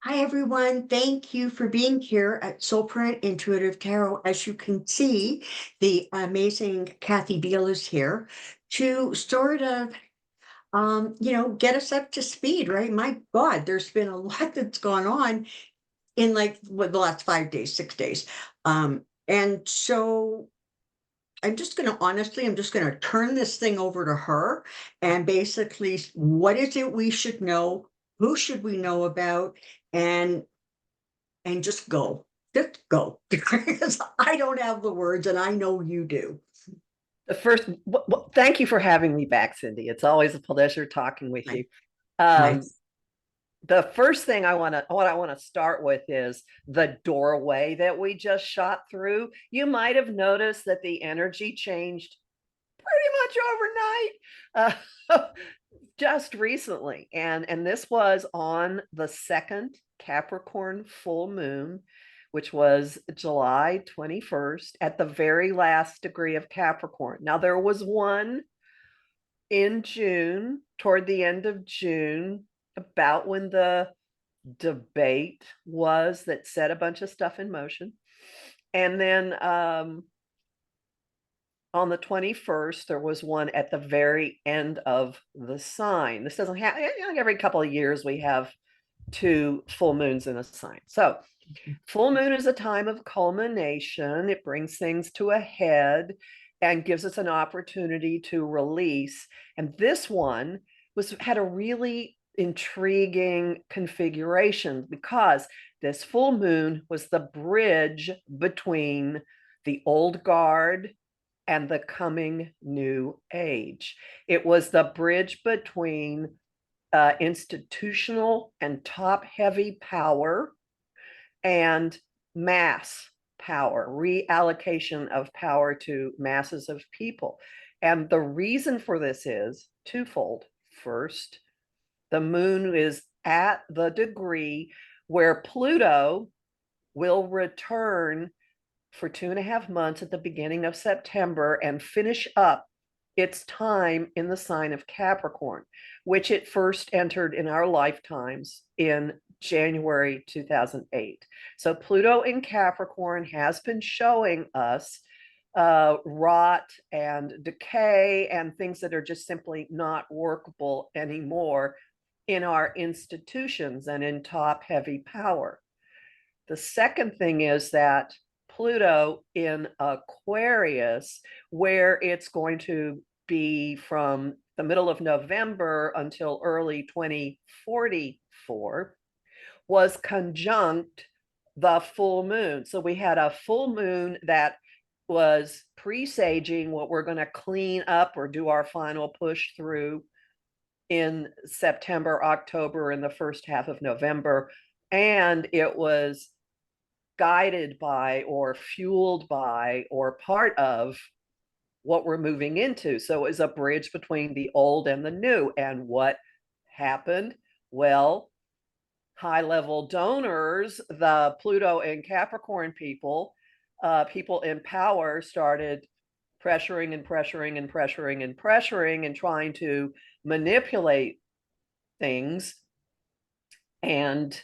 Hi, everyone. Thank you for being here at Soulprint Intuitive Tarot. As you can see, the amazing Kathy BIEHL is here to sort of, get us up to speed, right? My God, there's been a lot that's gone on in like the last 5 days, 6 days. And so I'm just going to turn this thing over to her and basically, what is it we should know? Who should we know about? And just go. Just go. Because I don't have the words and I know you do. The first, thank you for having me back, Cyndy. It's always a pleasure talking with My, you. my, Um, the first thing what I want to start with is the doorway that we just shot through. You might have noticed that the energy changed pretty much overnight, just recently, and this was on the second Capricorn full moon, which was July 21st, at the very last degree of Capricorn. Now, there was one in June, toward the end of June, about when the debate was that set a bunch of stuff in motion. And then on the 21st, there was one at the very end of the sign. This doesn't happen. Every couple of years, we have two full moons in a sign. So full moon is a time of culmination. It brings things to a head and gives us an opportunity to release. And this one had a really intriguing configuration because this full moon was the bridge between the old guard and the coming new age. It was the bridge between institutional and top heavy power and mass power, reallocation of power to masses of people. And the reason for this is twofold. First, the moon is at the degree where Pluto will return for 2.5 months at the beginning of September and finish up its time in the sign of Capricorn, which it first entered in our lifetimes in January 2008. So Pluto in Capricorn has been showing us rot and decay and things that are just simply not workable anymore in our institutions and in top heavy power. The second thing is that Pluto in Aquarius, where it's going to be from the middle of November until early 2044, was conjunct the full moon. So we had a full moon that was presaging what we're going to clean up or do our final push through in September, October, and the first half of November. And it was guided by or fueled by or part of what we're moving into. So it was a bridge between the old and the new. And what happened? Well, high level donors, the Pluto and Capricorn people, people in power started pressuring and pressuring and pressuring and pressuring and trying to manipulate things. And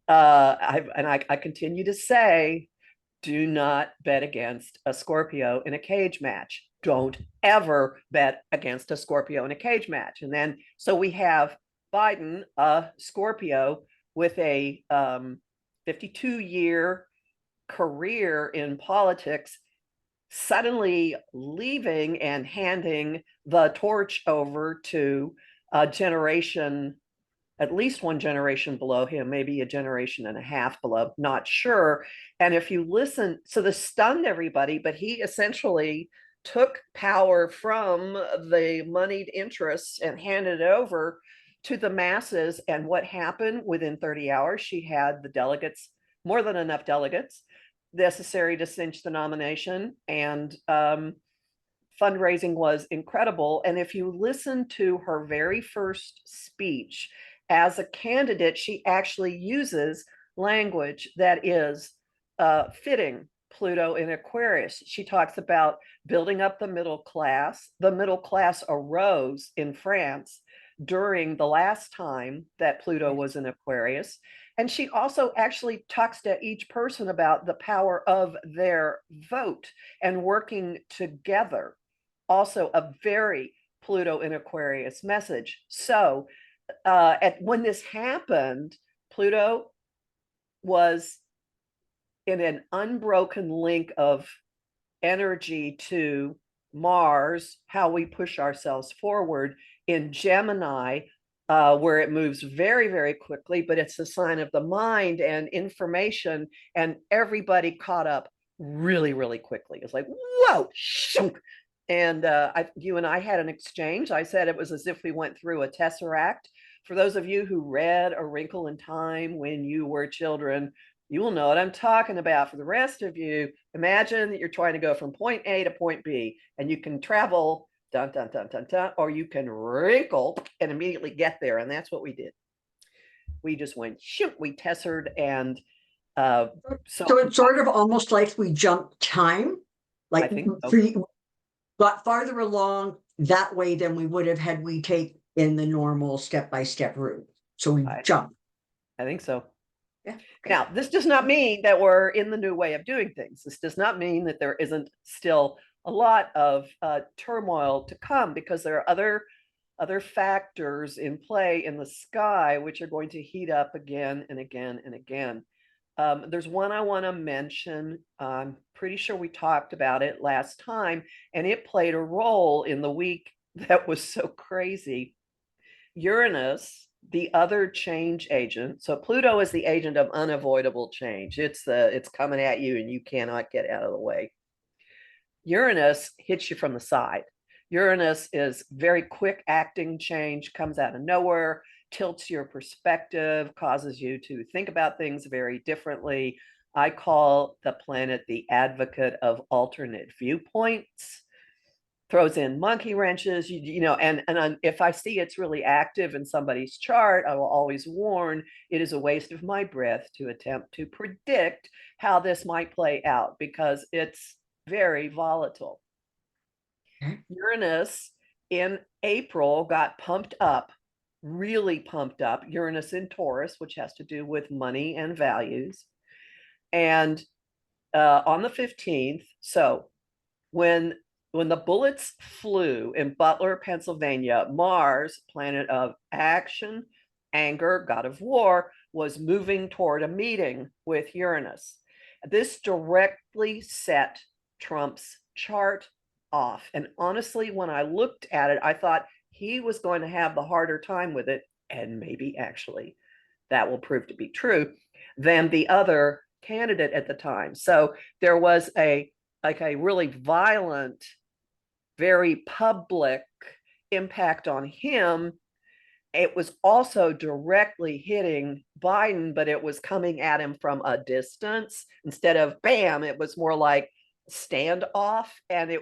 I continue to say, do not bet against a Scorpio in a cage match. Don't ever bet against a Scorpio in a cage match. And then, so we have Biden, a Scorpio with a 52-year career in politics, suddenly leaving and handing the torch over to a generation, at least one generation below him, maybe a generation and a half below, not sure. And if you listen, so this stunned everybody, but he essentially took power from the moneyed interests and handed it over to the masses. And what happened within 30 hours, she had the delegates, more than enough delegates necessary to cinch the nomination. And fundraising was incredible. And if you listen to her very first speech as a candidate, she actually uses language that is fitting Pluto in Aquarius. She talks about building up the middle class. The middle class arose in France during the last time that Pluto was in Aquarius. And she also actually talks to each person about the power of their vote and working together. Also, a very Pluto in Aquarius message. So, when this happened, Pluto was in an unbroken link of energy to Mars, how we push ourselves forward in Gemini, where it moves very, very quickly, but it's a sign of the mind and information, and everybody caught up really, really quickly. It's like, whoa, shunk. And you and I had an exchange. I said it was as if we went through a tesseract. For those of you who read A Wrinkle in Time when you were children, you will know what I'm talking about. For the rest of you, imagine that you're trying to go from point A to point B, and you can travel dun dun dun dun dun, or you can wrinkle and immediately get there. And that's what we did. We just went shoot, we tessered, and So it's sort of almost like we jumped time, I like think so. got farther along that way than we would have had we take in the normal step-by-step route. So we jumped. I think so. Yeah. Okay. Now, this does not mean that we're in the new way of doing things. This does not mean that there isn't still a lot of turmoil to come, because there are other factors in play in the sky which are going to heat up again and again and again. There's one I want to mention. I'm pretty sure we talked about it last time, and it played a role in the week that was so crazy. Uranus, the other change agent. So Pluto is the agent of unavoidable change. It's coming at you and you cannot get out of the way. Uranus hits you from the side. Uranus is very quick acting change, comes out of nowhere, tilts your perspective, causes you to think about things very differently. I call the planet the advocate of alternate viewpoints. Throws in monkey wrenches, and if I see it's really active in somebody's chart, I will always warn it is a waste of my breath to attempt to predict how this might play out, because it's very volatile. Uranus in April got pumped up, really pumped up. Uranus in Taurus, which has to do with money and values. And on the 15th, so when the bullets flew in Butler, Pennsylvania, Mars, planet of action, anger, god of war, was moving toward a meeting with Uranus. This directly set Trump's chart off. And honestly, when I looked at it, I thought he was going to have the harder time with it, and maybe actually that will prove to be true, than the other candidate at the time. So there was a really violent, very public impact on him. It was also directly hitting Biden, but it was coming at him from a distance. Instead of bam, it was more like standoff. And it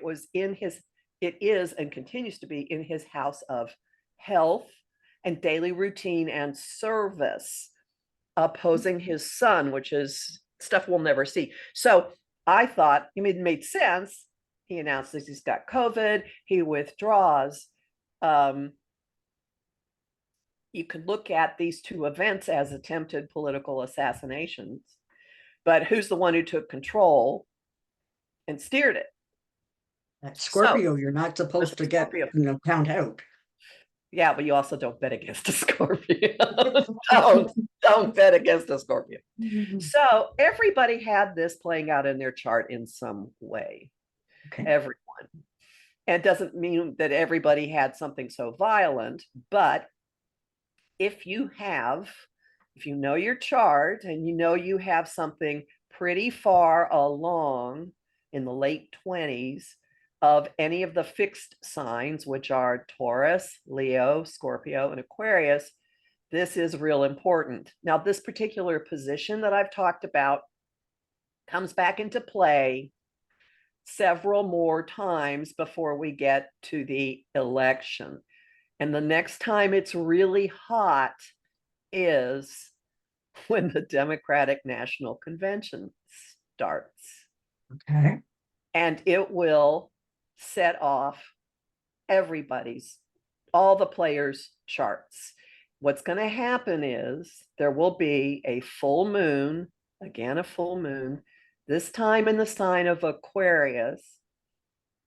is and continues to be in his house of health and daily routine and service, opposing his son, which is stuff we'll never see. So I thought it made sense. He announces he's got COVID. He withdraws. You could look at these two events as attempted political assassinations, but who's the one who took control and steered it? That Scorpio, So, you're not supposed to get, Scorpio. count out. Yeah, but you also don't bet against a Scorpio. don't bet against a Scorpio. So everybody had this playing out in their chart in some way. Okay. Everyone. And it doesn't mean that everybody had something so violent, but if you know your chart and you have something pretty far along in the late 20s of any of the fixed signs, which are Taurus, Leo, Scorpio, and Aquarius, this is real important. Now, this particular position that I've talked about comes back into play several more times before we get to the election. And the next time it's really hot is when the Democratic National Convention starts. Okay. And it will set off everybody's all the players' charts. What's going to happen is there will be a full moon, again, a full moon, this time in the sign of Aquarius.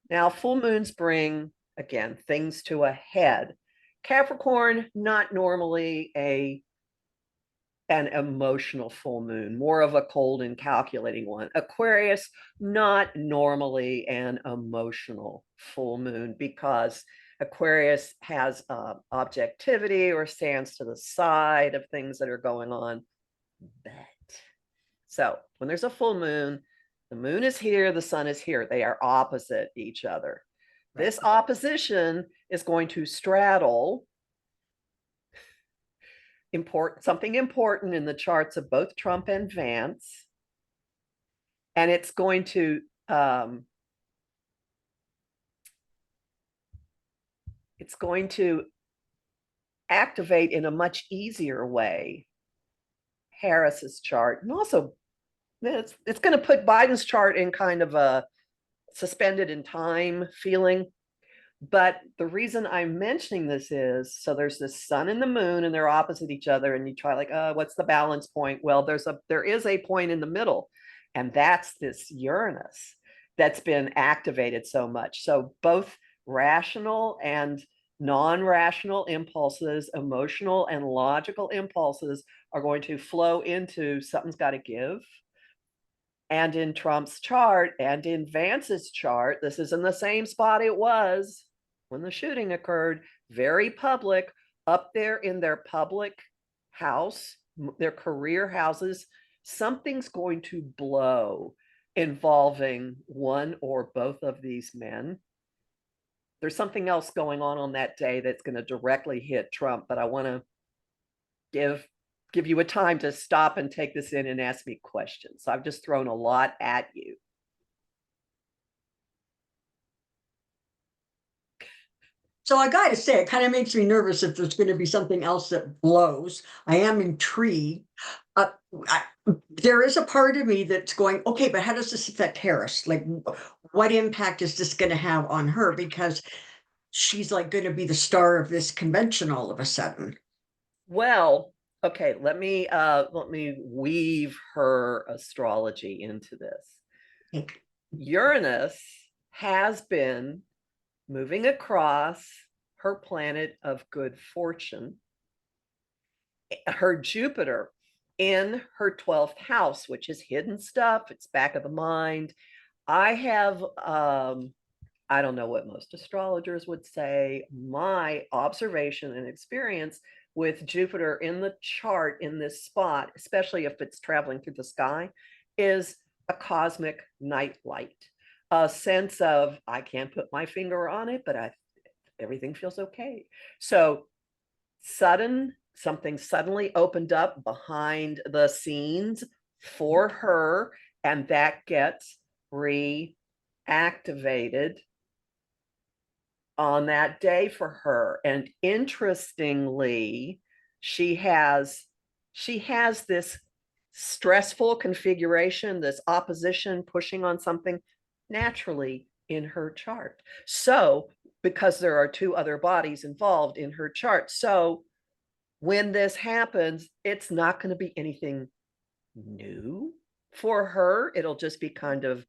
Now, full moons bring, again, things to a head. Capricorn, not normally an emotional full moon, more of a cold and calculating one. Aquarius, not normally an emotional full moon, because Aquarius has objectivity or stands to the side of things that are going on. So when there's a full moon, the moon is here, the sun is here. They are opposite each other. This opposition is going to straddle something important in the charts of both Trump and Vance. And it's going to activate in a much easier way Harris's chart. And also it's going to put Biden's chart in kind of a suspended in time feeling. But the reason I'm mentioning this is, so there's this sun and the moon and they're opposite each other, and you try like, what's the balance point? Well, there is a point in the middle, and that's this Uranus that's been activated so much. So both rational and non-rational impulses, emotional and logical impulses are going to flow into something's got to give. And in Trump's chart and in Vance's chart, this is in the same spot it was when the shooting occurred, very public, up there in their public house, their career houses. Something's going to blow involving one or both of these men. There's something else going on that day that's going to directly hit Trump, but I want to give you a time to stop and take this in and ask me questions. So I've just thrown a lot at you. So I got to say, it kind of makes me nervous if there's going to be something else that blows. I am intrigued. There is a part of me that's going, okay, but how does this affect Harris? Like, what impact is this going to have on her? Because she's like going to be the star of this convention all of a sudden. Well, okay, let me weave her astrology into this. Okay. Uranus has been moving across her planet of good fortune, her Jupiter in her 12th house, which is hidden stuff. It's back of the mind. I have, I don't know what most astrologers would say. My observation and experience with Jupiter in the chart in this spot, especially if it's traveling through the sky, is a cosmic night light. A sense of, I can't put my finger on it, but everything feels okay. So something suddenly opened up behind the scenes for her, and that gets reactivated on that day for her. And interestingly, she has this stressful configuration, this opposition pushing on something naturally in her chart. So because there are two other bodies involved in her chart, so when this happens, it's not going to be anything new for her. It'll just be kind of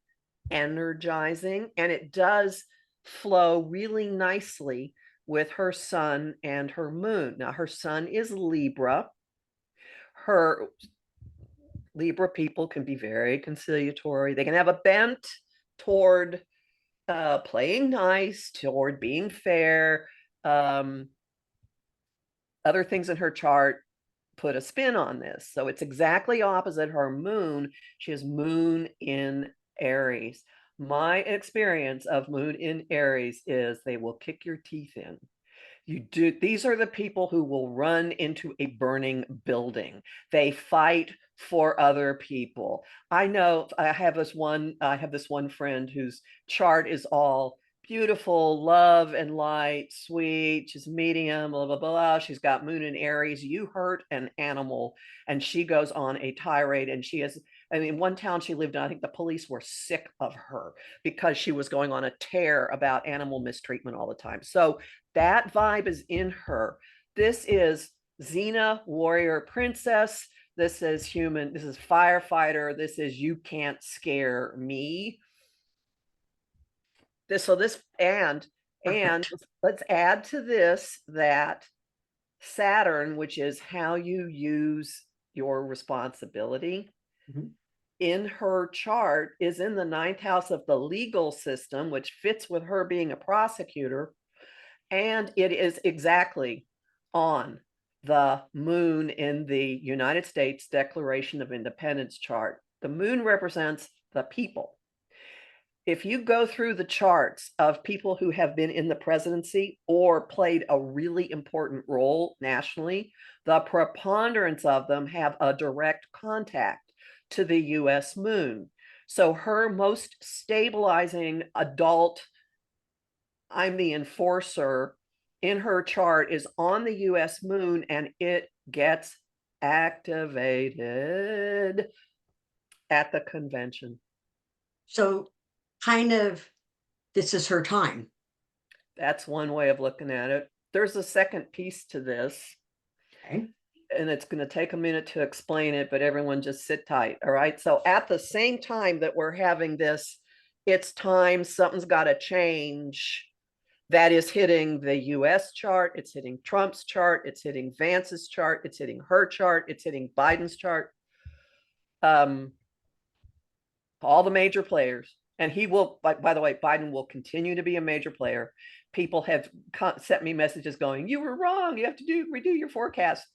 energizing, and it does flow really nicely with her sun and her moon. Now, her sun is Libra. Her Libra people can be very conciliatory. They can have a bent toward playing nice, toward being fair. Other things in her chart put a spin on this. So it's exactly opposite her moon. She has moon in Aries. My experience of moon in Aries is they will kick your teeth in. These are the people who will run into a burning building. They fight for other people. I know I have this one friend whose chart is all beautiful, love and light, sweet, she's medium, blah, blah, blah. She's got moon in Aries. You hurt an animal, and she goes on a tirade, and she has I mean, one town she lived in, I think the police were sick of her because she was going on a tear about animal mistreatment all the time. So that vibe is in her. This is Xena, warrior princess. This is human. This is firefighter. This is you can't scare me. And let's add to this that Saturn, which is how you use your responsibility, in her chart is in the 9th house of the legal system, which fits with her being a prosecutor. And it is exactly on the moon in the United States Declaration of Independence chart. The moon represents the people. If you go through the charts of people who have been in the presidency or played a really important role nationally, the preponderance of them have a direct contact to the US moon. So her most stabilizing adult, I'm the enforcer, in her chart is on the US moon, and it gets activated at the convention. So kind of, this is her time. That's one way of looking at it. There's a second piece to this. Okay. And it's going to take a minute to explain it, but everyone just sit tight. All right. So at the same time that we're having this, it's time, something's got to change. That is hitting the US chart. It's hitting Trump's chart. It's hitting Vance's chart. It's hitting her chart. It's hitting Biden's chart. All the major players. And he will, by the way, Biden will continue to be a major player. People have sent me messages going, you were wrong. You have to redo your forecast.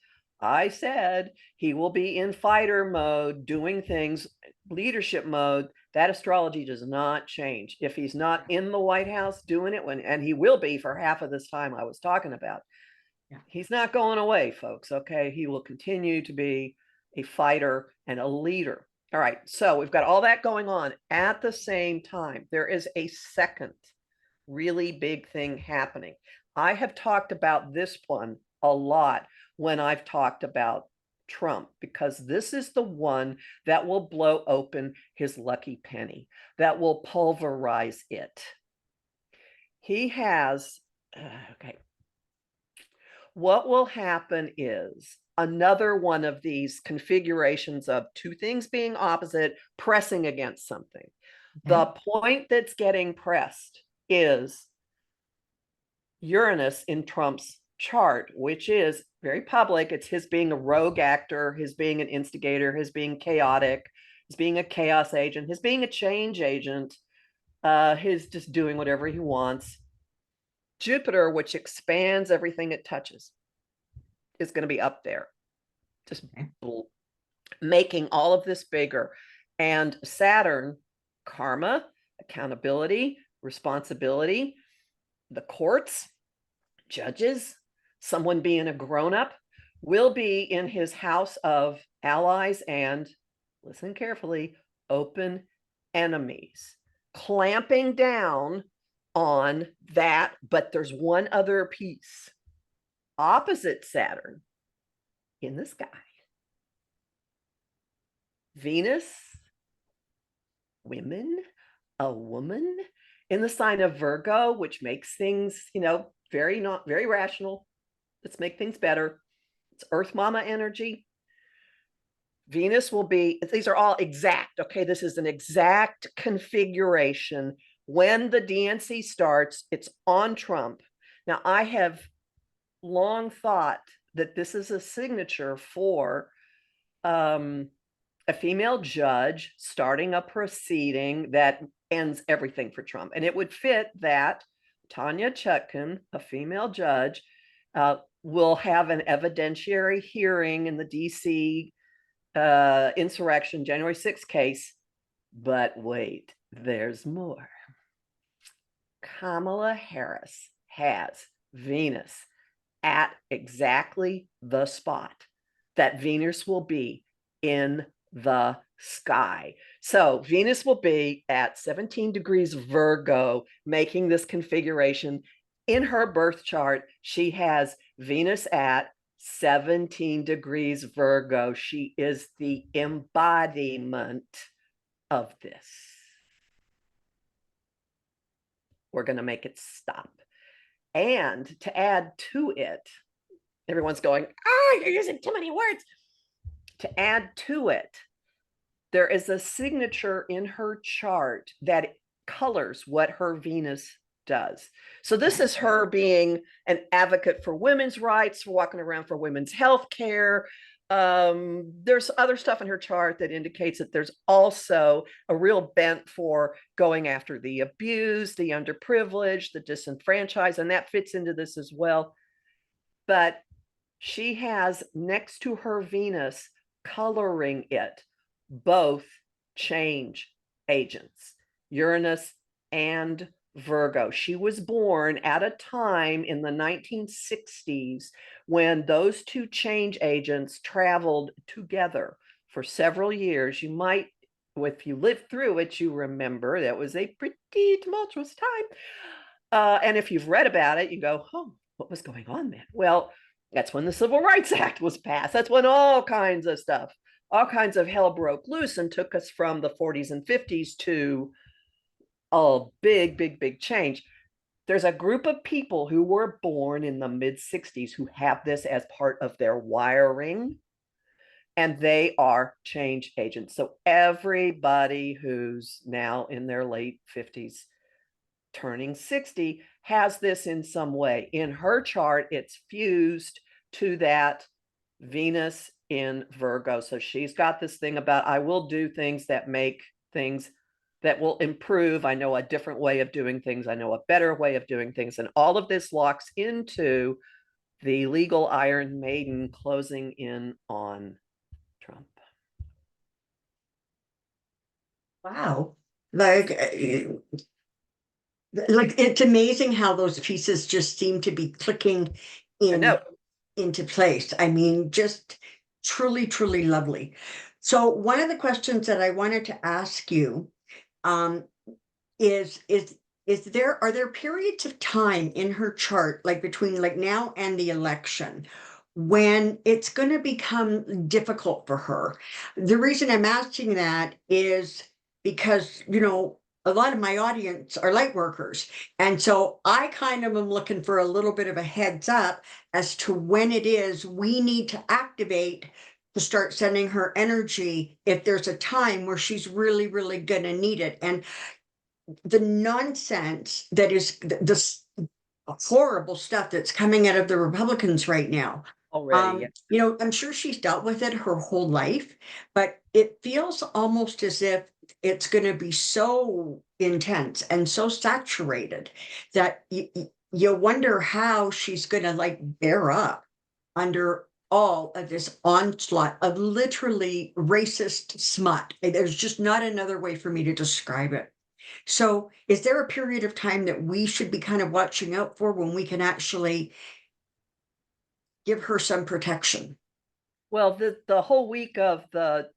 I said he will be in fighter mode, doing things, leadership mode. That astrology does not change. If he's not in the White House doing it, and he will be for half of this time I was talking about, he's not going away, folks. Okay. He will continue to be a fighter and a leader. All right. So we've got all that going on at the same time. There is a second really big thing happening. I have talked about this one a lot when I've talked about Trump, because this is the one that will blow open his lucky penny, that will pulverize it. He has, okay. What will happen is another one of these configurations of two things being opposite, pressing against something. The point that's getting pressed is Uranus in Trump's chart, which is very public. It's his being a rogue actor, his being an instigator, his being chaotic, his being a chaos agent, his being a change agent, his just doing whatever he wants. Jupiter, which expands everything it touches, is going to be up there, just making all of this bigger. And Saturn, karma, accountability, responsibility, the courts, judges, someone being a grown-up, will be in his house of allies and, listen carefully, open enemies, clamping down on that. But there's one other piece. Opposite Saturn in the sky, Venus, women, a woman in the sign of Virgo, which makes things, very rational. Let's make things better. It's Earth Mama energy. Venus will be, these are all exact. Okay, this is an exact configuration. When the DNC starts, it's on Trump. Now, I have long thought that this is a signature for a female judge starting a proceeding that ends everything for Trump. And it would fit that Tanya Chutkan, a female judge, will have an evidentiary hearing in the DC insurrection, January 6th case. But wait, there's more. Kamala Harris has Venus at exactly the spot that Venus will be in the sky. So Venus will be at 17 degrees Virgo, making this configuration. In her birth chart, she has Venus at 17 degrees Virgo. She is the embodiment of this. We're going to make it stop. And to add to it, everyone's going, oh, you're using too many words. To add to it, there is a signature in her chart that colors what her Venus does. So this is her being an advocate for women's rights, for walking around for women's health care. There's other stuff in her chart that indicates that there's also a real bent for going after the abused, the underprivileged, the disenfranchised, and that fits into this as well. But she has next to her Venus coloring it both change agents, Uranus and Virgo. She was born at a time in the 1960s when those two change agents traveled together for several years. You might, if you lived through it, you remember that was a pretty tumultuous time. And if you've read about it, you go, oh, what was going on then? Well, that's when the Civil Rights Act was passed. That's when all kinds of stuff, all kinds of hell broke loose and took us from the 40s and 50s to a big change. There's a group of people who were born in the mid 60s who have this as part of their wiring, and they are change agents. So everybody who's now in their late 50s, turning 60, has this in some way. In her chart, it's fused to that Venus in Virgo. So she's got this thing about, I will do things that make things that will improve. I know a different way of doing things. I know a better way of doing things. And all of this locks into the legal Iron Maiden closing in on Trump. Wow. Like it's amazing how those pieces just seem to be clicking into place. I mean, just truly lovely. So one of the questions that I wanted to ask you um, is are there periods of time in her chart, like between like now and the election, when it's going to become difficult for her? The reason I'm asking that is because, you know, a lot of my audience are light workers. And so I kind of am looking for a little bit of a heads up as to when it is we need to activate to start sending her energy if there's a time where she's really going to need it. And the nonsense that is this horrible stuff that's coming out of the Republicans right now. Already. You know, I'm sure she's dealt with it her whole life, but it feels almost as if it's going to be so intense and so saturated that you wonder how she's going to like bear up under all of this onslaught of literally racist smut. There's just not another way for me to describe it. So is there a period of time that we should be kind of watching out for when we can actually give her some protection? Well, the whole week of the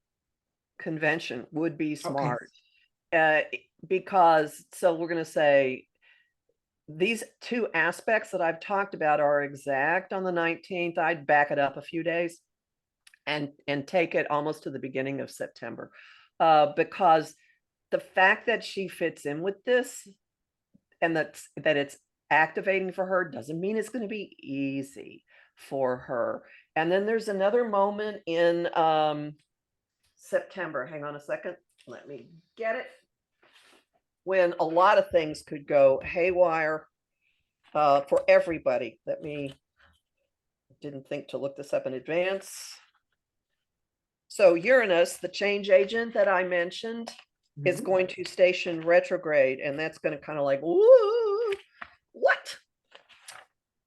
convention would be smart. Because, so we're going to say these two aspects that I've talked about are exact on the 19th. I'd back it up a few days and take it almost to the beginning of September, because the fact that she fits in with this and that it's activating for her doesn't mean it's going to be easy for her. And then there's another moment in September. Hang on a second. Let me get it. When a lot of things could go haywire for everybody. Didn't think to look this up in advance. So Uranus, the change agent that I mentioned, is going to station retrograde, and that's going to kind of like, ooh, what?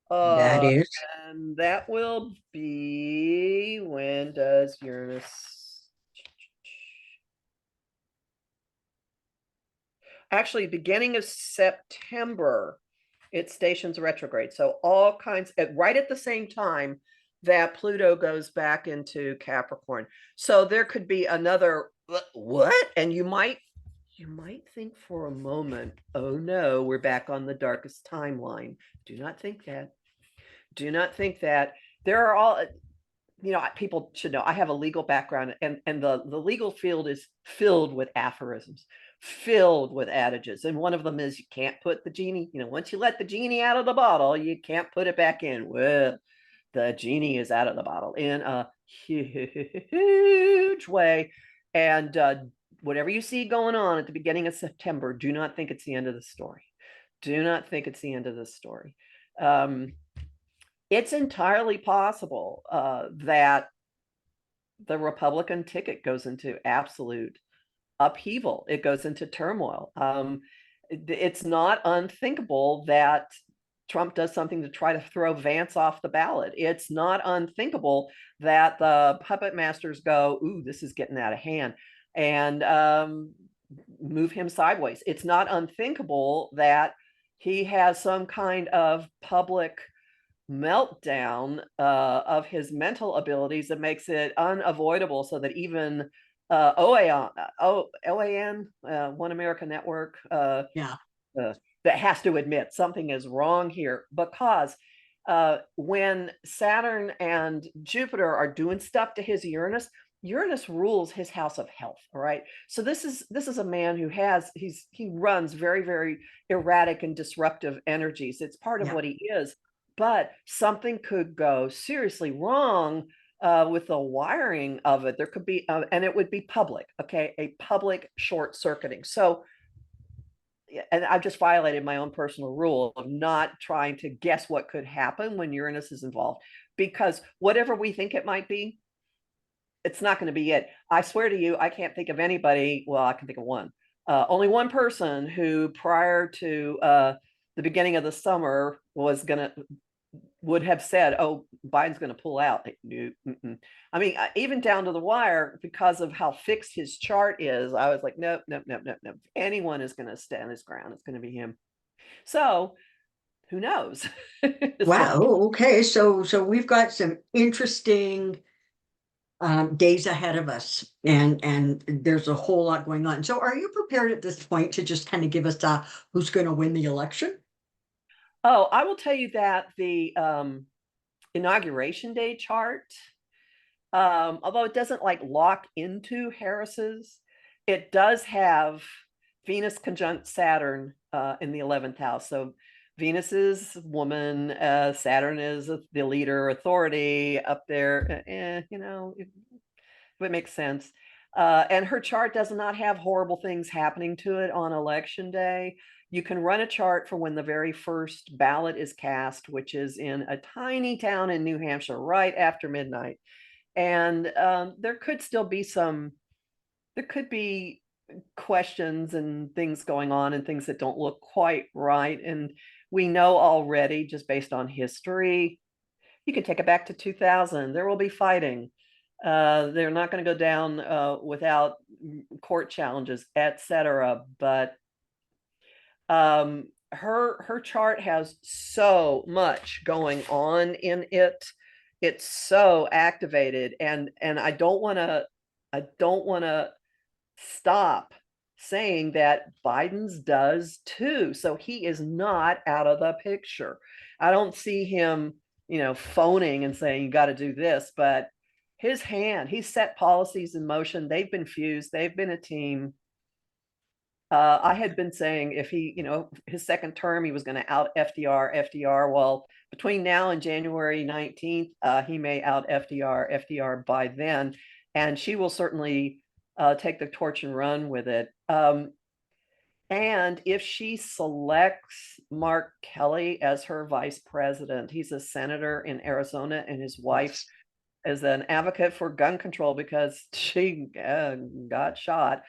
That is. And that will be, when does Uranus? Actually, beginning of September, it stations retrograde. So all kinds, right at the same time that Pluto goes back into Capricorn. So there could be another, what? And you might think for a moment, oh no, we're back on the darkest timeline. Do not think that. Do not think that. there are all, people should know I have a legal background, and the legal field is filled with aphorisms, filled with adages. And one of them is you can't put the genie, once you let the genie out of the bottle, you can't put it back in. Well, the genie is out of the bottle in a huge way. And whatever you see going on at the beginning of September, do not think it's the end of the story. Do not think it's the end of the story. It's entirely possible that the Republican ticket goes into absolute upheaval. It goes into turmoil. It's not unthinkable that Trump does something to try to throw Vance off the ballot. It's not unthinkable that the puppet masters go, ooh, this is getting out of hand, and move him sideways. It's not unthinkable that he has some kind of public meltdown of his mental abilities that makes it unavoidable, so that even OAN, One America Network, Yeah. that has to admit something is wrong here, because when Saturn and Jupiter are doing stuff to his Uranus rules his house of health. All right. So this is a man who he runs very, very erratic and disruptive energies. It's part of Yeah. what he is, but something could go seriously wrong with the wiring of it. There could be, and it would be public. Okay. A public short circuiting. So, and I've just violated my own personal rule of not trying to guess what could happen when Uranus is involved, because whatever we think it might be, it's not going to be it. I swear to you, I can't think of anybody. Well, I can think of one. Only one person who prior to the beginning of the summer would have said, oh, Biden's going to pull out. I mean, even down to the wire, because of how fixed his chart is, I was like, nope, nope, nope, nope, nope. If anyone is going to stand his ground, it's going to be him. So who knows? Wow. Okay. So we've got some interesting days ahead of us, and there's a whole lot going on. So are you prepared at this point to just kind of give us who's going to win the election? Oh, I will tell you that the inauguration day chart, although it doesn't like lock into Harris's, it does have Venus conjunct Saturn in the 11th house. So Venus is woman, Saturn is the leader, authority up there. It makes sense. And her chart does not have horrible things happening to it on election day. You can run a chart for when the very first ballot is cast, which is in a tiny town in New Hampshire right after midnight. And there could be questions and things going on and things that don't look quite right. And we know already, just based on history, you can take it back to 2000. There will be fighting. They're not going to go down without court challenges, etc. But her chart has so much going on in it. It's so activated, and I don't want to stop saying that Biden's does too. So he is not out of the picture. I don't see him, phoning and saying, you got to do this, but he's set policies in motion. They've been fused. They've been a team. I had been saying if he, his second term, he was going to out FDR. Well, between now and January 19th, he may out FDR by then. And she will certainly take the torch and run with it. And if she selects Mark Kelly as her vice president, he's a senator in Arizona, and his wife is an advocate for gun control because she got shot.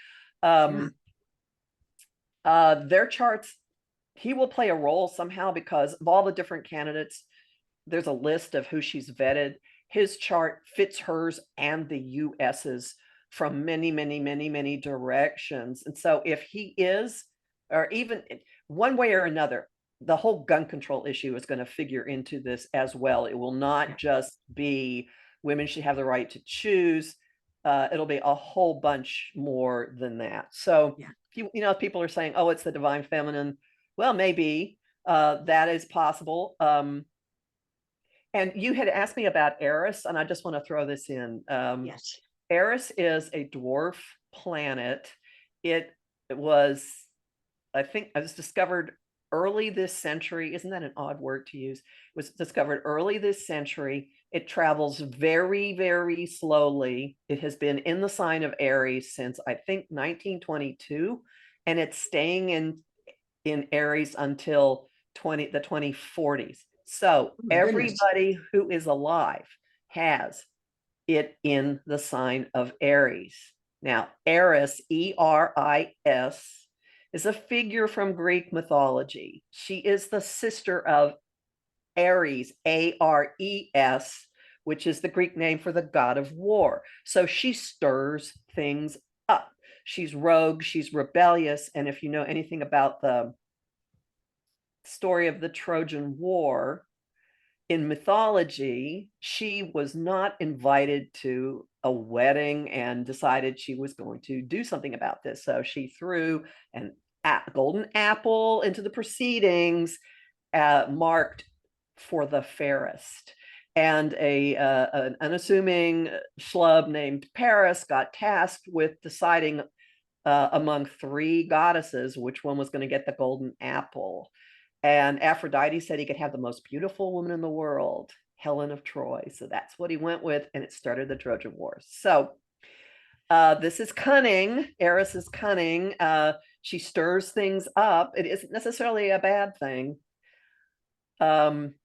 Their charts, he will play a role somehow because of all the different candidates. There's a list of who she's vetted. His chart fits hers and the US's from many, many, many, many directions. And so if he is, or even one way or another, the whole gun control issue is going to figure into this as well. It will not just be women should have the right to choose. It'll be a whole bunch more than that. So, people are saying, oh, it's the divine feminine. Well, maybe that is possible. And you had asked me about Eris, and I just want to throw this in. Yes. Eris is a dwarf planet. It was, I think, it was discovered early this century. Isn't that an odd word to use? It was discovered early this century. It travels very, very slowly. It has been in the sign of Aries since, I think, 1922, and it's staying in Aries until the 2040s. So Oh my goodness. everybody who is alive has it in the sign of Aries. Now, Eris, Eris, is a figure from Greek mythology. She is the sister of Ares, Ares, which is the Greek name for the god of war. So she stirs things up. She's rogue, she's rebellious. And if you know anything about the story of the Trojan War, in mythology, she was not invited to a wedding and decided she was going to do something about this. So she threw an golden apple into the proceedings, marked for the fairest. And an unassuming schlub named Paris got tasked with deciding among three goddesses which one was going to get the golden apple. And Aphrodite said he could have the most beautiful woman in the world, Helen of Troy. So that's what he went with, and it started the Trojan Wars. So this is cunning. Eris is cunning. She stirs things up. It isn't necessarily a bad thing.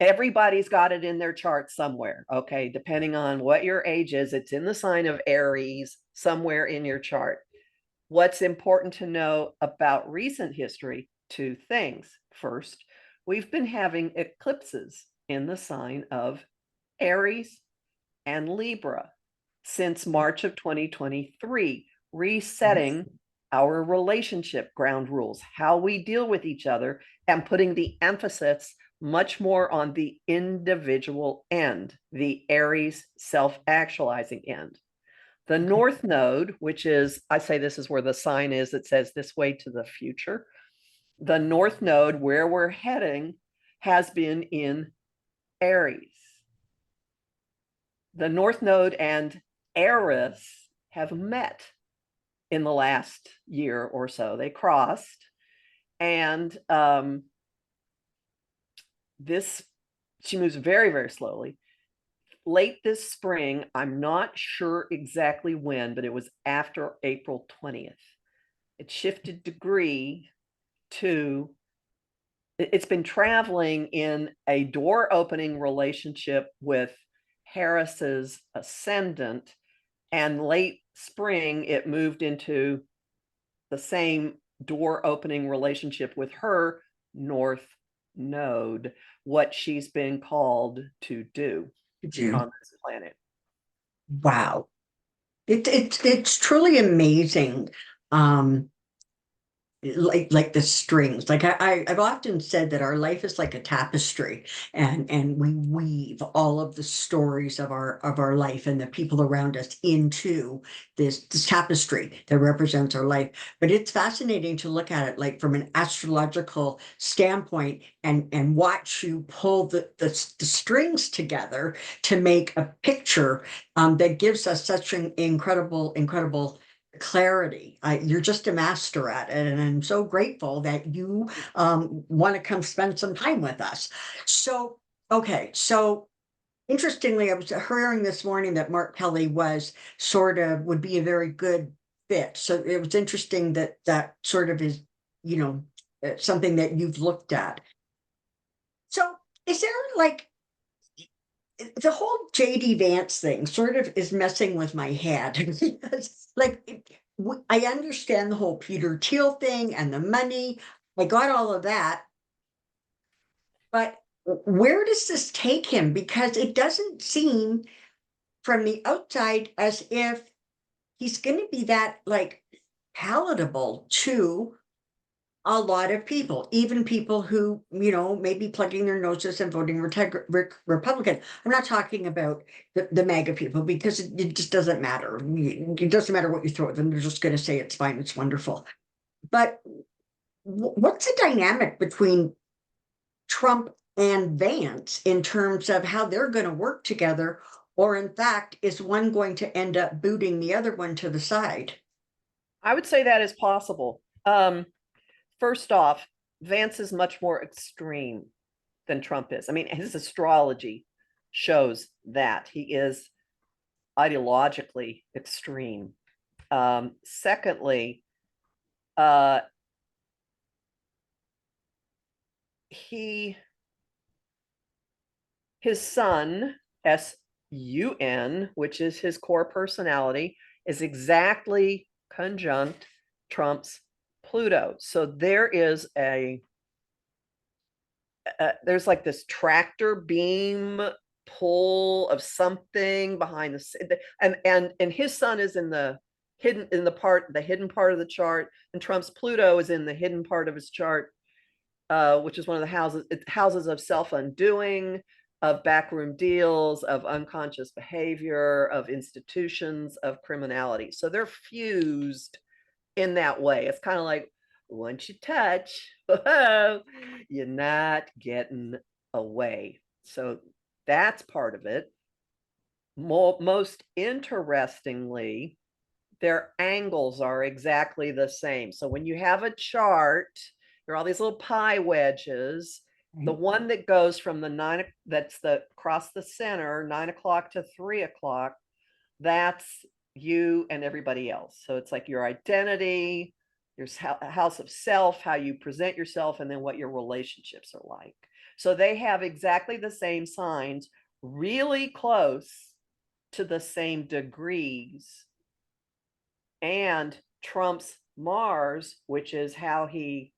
Everybody's got it in their chart somewhere. Okay, depending on what your age is, it's in the sign of Aries somewhere in your chart. What's important to know about recent history? Two things. First, we've been having eclipses in the sign of Aries and Libra since March of 2023, resetting our relationship ground rules, how we deal with each other, and putting the emphasis much more on the individual end, the Aries self-actualizing end. The North Node, which is, I say this is where the sign is that says this way to the future. The North Node, where we're heading, has been in Aries. The North Node and Eris have met in the last year or so. They crossed, and she moves very, very slowly. Late this spring, I'm not sure exactly when, but it was after April 20th. It shifted degree to, it's been traveling in a door opening relationship with Harris's ascendant, and late spring, it moved into the same door opening relationship with her North Node, what she's been called to do on this planet. Wow. It's truly amazing. Like the strings, like I've often said that our life is like a tapestry, and we weave all of the stories of our life and the people around us into this tapestry that represents our life. But it's fascinating to look at it like from an astrological standpoint and watch you pull the strings together to make a picture that gives us such an incredible clarity. You're just a master at it, and I'm so grateful that you want to come spend some time with us. So, okay, so interestingly, I was hearing this morning that Mark Kelly would be a very good fit. So it was interesting that that sort of is, something that you've looked at. So is there like the whole JD Vance thing sort of is messing with my head because I understand the whole Peter Thiel thing and the money. I got all of that. But where does this take him? Because it doesn't seem from the outside as if he's going to be that like palatable to a lot of people, even people who, may be plugging their noses and voting Republican. I'm not talking about the MAGA people because it just doesn't matter. It doesn't matter what you throw at them. They're just going to say it's fine, it's wonderful. But what's the dynamic between Trump and Vance in terms of how they're going to work together, or in fact, is one going to end up booting the other one to the side? I would say that is possible. First off, Vance is much more extreme than Trump is. I mean, his astrology shows that he is ideologically extreme. Secondly, his sun, SUN, which is his core personality, is exactly conjunct Trump's Pluto. So there is there's like this tractor beam pull of something behind and his sun is in the hidden part of the chart, and Trump's Pluto is in the hidden part of his chart, which is one of the houses of self-undoing, of backroom deals, of unconscious behavior, of institutions, of criminality. So they're fused in that way. It's kind of like, once you touch, you're not getting away. So that's part of it. Most interestingly, their angles are exactly the same. So when you have a chart, there are all these little pie wedges. The one that goes from that's across the center, 9 o'clock to 3 o'clock, that's you and everybody else. So it's like your identity, your house of self, how you present yourself, and then what your relationships are like. So they have exactly the same signs, really close to the same degrees. And Trump's Mars, which is how he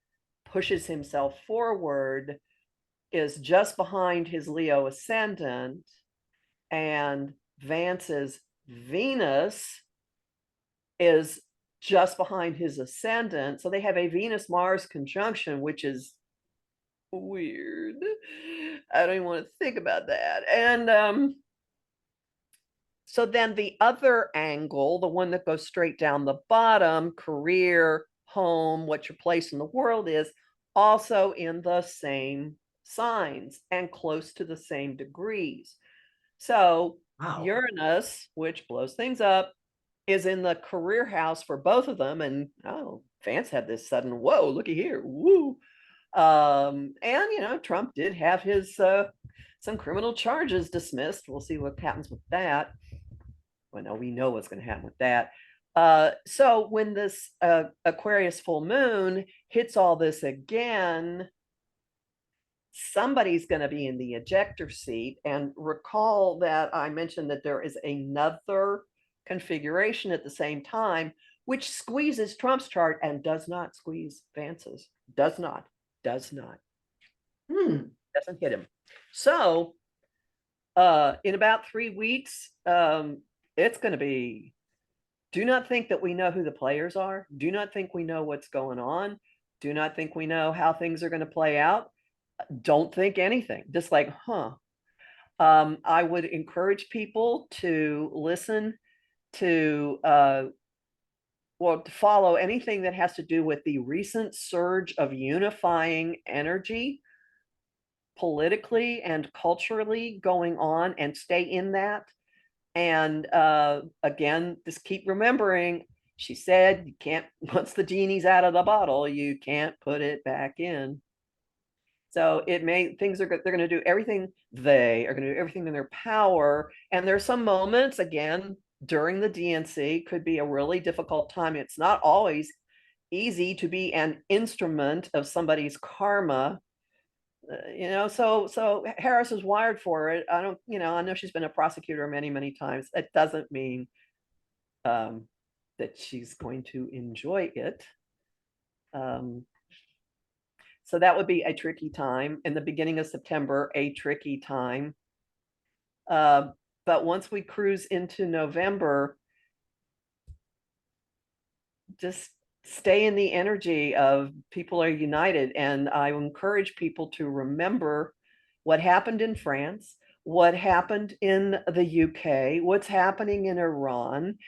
pushes himself forward, is just behind his Leo ascendant, and Vance's Venus is just behind his ascendant. So they have a Venus-Mars conjunction, which is weird. I don't even want to think about that. And so then the other angle, the one that goes straight down the bottom, career, home, what your place in the world is, also in the same signs and close to the same degrees. So Wow. Uranus, which blows things up, is in the career house for both of them. And Vance had this sudden, whoa, looky here, woo. And Trump did have his some criminal charges dismissed. We'll see what happens with that. Well, no, we know what's going to happen with that. So when this Aquarius full moon hits all this again, somebody's going to be in the ejector seat. And recall that I mentioned that there is another configuration at the same time, which squeezes Trump's chart and does not squeeze Vance's. Does not. Doesn't hit him. So in about 3 weeks, it's going to be, do not think that we know who the players are. Do not think we know what's going on. Do not think we know how things are going to play out. Don't think anything. Just like, I would encourage people to listen to, to follow anything that has to do with the recent surge of unifying energy politically and culturally going on, and stay in that. And again, just keep remembering, she said, you can't, once the genie's out of the bottle, you can't put it back in. So they're going to do everything. They are going to do everything in their power. And there's some moments, again, during the DNC, could be a really difficult time. It's not always easy to be an instrument of somebody's karma. So Harris is wired for it. I know she's been a prosecutor many, many times. It doesn't mean that she's going to enjoy it. So that would be a tricky time in the beginning of September, a tricky time. But once we cruise into November, just stay in the energy of people are united. And I encourage people to remember what happened in France, what happened in the UK, what's happening in Iran,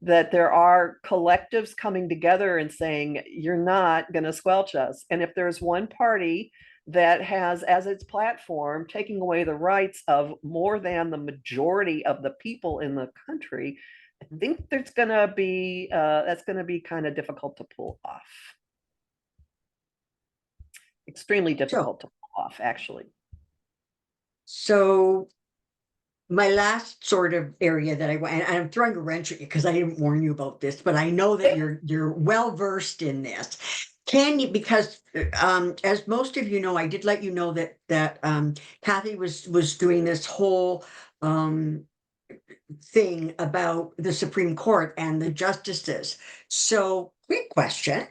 that there are collectives coming together and saying, you're not going to squelch us. And if there's one party that has as its platform taking away the rights of more than the majority of the people in the country, I think there's going to be that's going to be kind of difficult to pull off. Extremely difficult to pull off, actually. So my last sort of area that I went, and I'm throwing a wrench at you because I didn't warn you about this, but I know that you're well versed in this. Can you, because as most of you know, I did let you know that Kathy was doing this whole thing about the Supreme Court and the justices. So, quick question.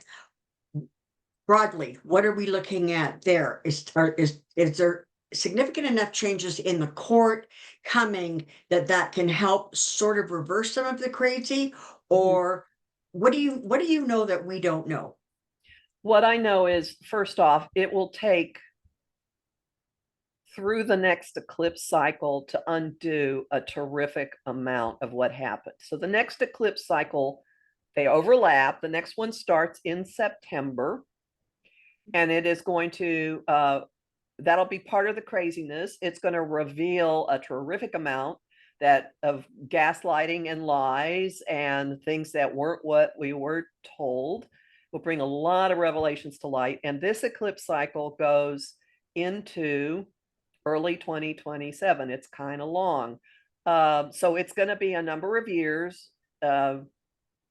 Broadly, what are we looking at there? Is there significant enough changes in the court coming that can help sort of reverse some of the crazy? Or what do you know that we don't know? What I know is, first off, it will take through the next eclipse cycle to undo a terrific amount of what happened. So the next eclipse cycle, they overlap. The next one starts in September, and it is going to that'll be part of the craziness. It's going to reveal a terrific amount of gaslighting and lies and things that weren't what we were told. Will bring a lot of revelations to light. And this eclipse cycle goes into early 2027. It's kind of long. So it's going to be a number of years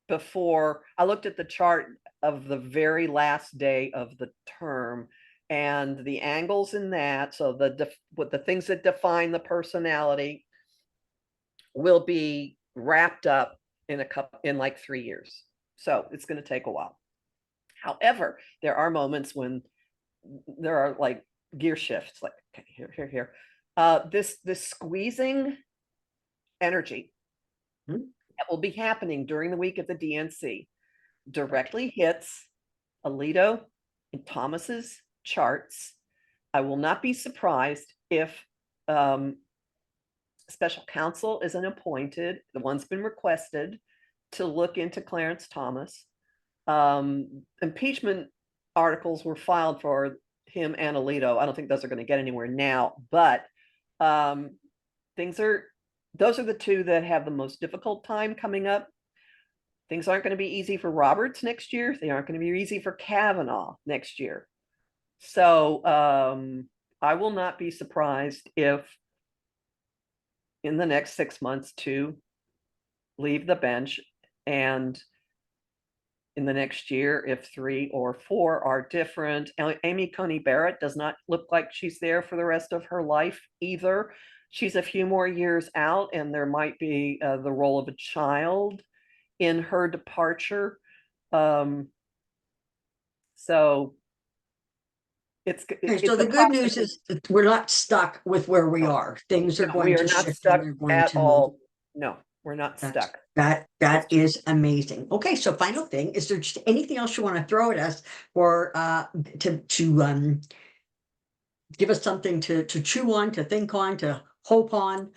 before I looked at the chart of the very last day of the term and the angles in that. So the things that define the personality will be wrapped up in like 3 years. So it's going to take a while. However, there are moments when there are like gear shifts, like okay, here. This squeezing energy that will be happening during the week of the DNC directly hits Alito and Thomas's charts. I will not be surprised if special counsel isn't appointed. The one's been requested to look into Clarence Thomas. Impeachment articles were filed for him and Alito. I don't think those are going to get anywhere now, but those are the two that have the most difficult time coming up. Things aren't going to be easy for Roberts next year. They aren't going to be easy for Kavanaugh next year. So I will not be surprised if in the next 6 months to leave the bench, and in the next year, if 3 or 4 are different. Amy Coney Barrett does not look like she's there for the rest of her life either. She's a few more years out, and there might be the role of a child in her departure. So the good news is that we're not stuck with where we are. Things are going to shift and they're going to move. No, we're not stuck. That is amazing. Okay, so final thing, is there just anything else you want to throw at us for to give us something to chew on, to think on, to hope on?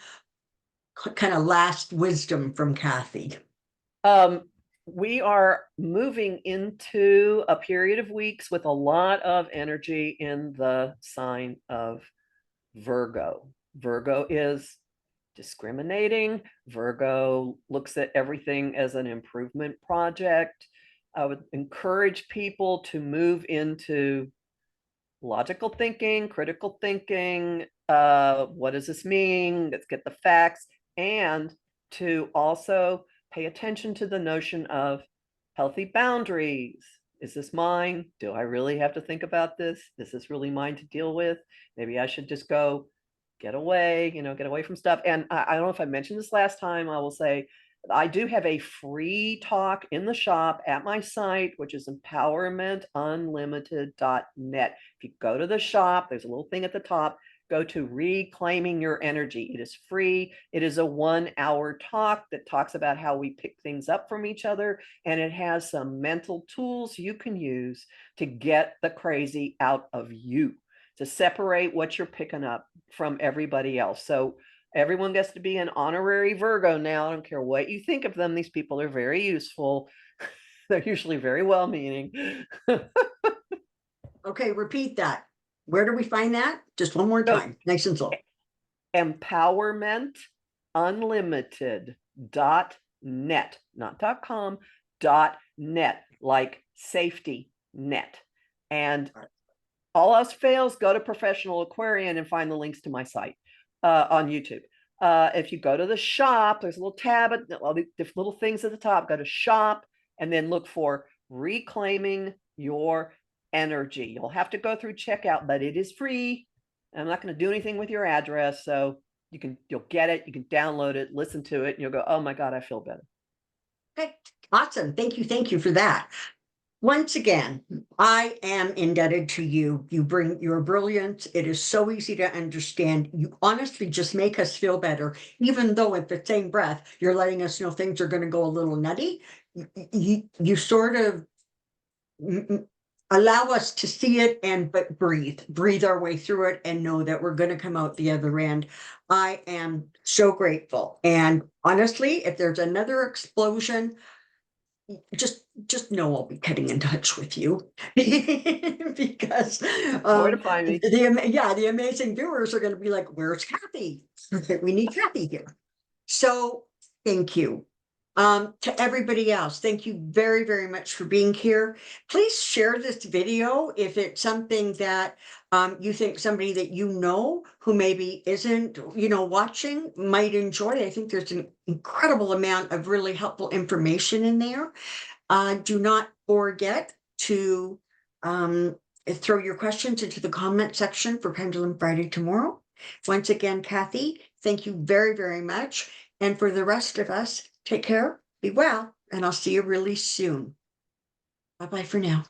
Kind of last wisdom from Kathy. We are moving into a period of weeks with a lot of energy in the sign of Virgo. Virgo is discriminating. Virgo looks at everything as an improvement project. I would encourage people to move into logical thinking, critical thinking. What does this mean? Let's get the facts. And to also pay attention to the notion of healthy boundaries. Is this mine? Do I really have to think about this? Is this really mine to deal with? Maybe I should just go get away from stuff. And I don't know if I mentioned this last time. I will say I do have a free talk in the shop at my site, which is empowermentunlimited.net. If you go to the shop, there's a little thing at the top. Go to Reclaiming Your Energy. It is free. It is a 1-hour talk that talks about how we pick things up from each other. And it has some mental tools you can use to get the crazy out of you, to separate what you're picking up from everybody else. So everyone gets to be an honorary Virgo now. I don't care what you think of them. These people are very useful. They're usually very well-meaning. Okay, repeat that. Where do we find that? Just one more Go- time, nice and slow. empowermentunlimited.net, not .com, .net, like safety net. And all else fails, go to Professional Aquarian and find the links to my site on YouTube. If you go to the shop, there's a little tab, all the different little things at the top. Go to shop and then look for Reclaiming Your Energy. You'll have to go through checkout, but it is free. I'm not going to do anything with your address, so you'll get it. You can download it, listen to it, and you'll go, oh my God, I feel better. Okay, awesome. Thank you for that. Once again, I am indebted to you. You bring your brilliance. It is so easy to understand. You honestly just make us feel better, even though at the same breath, you're letting us know things are going to go a little nutty. You sort of allow us to see it but breathe our way through it and know that we're going to come out the other end. I am so grateful. And honestly, if there's another explosion, just know I'll be getting in touch with you because Where to find me. the amazing viewers are going to be like, where's Kathy? We need Kathy here. So thank you. To everybody else, thank you very, very much for being here. Please share this video if it's something that you think somebody that you know who maybe isn't, watching might enjoy. I think there's an incredible amount of really helpful information in there. Do not forget to throw your questions into the comment section for Pendulum Friday tomorrow. Once again, Kathy, thank you very, very much. And for the rest of us, take care, be well, and I'll see you really soon. Bye-bye for now.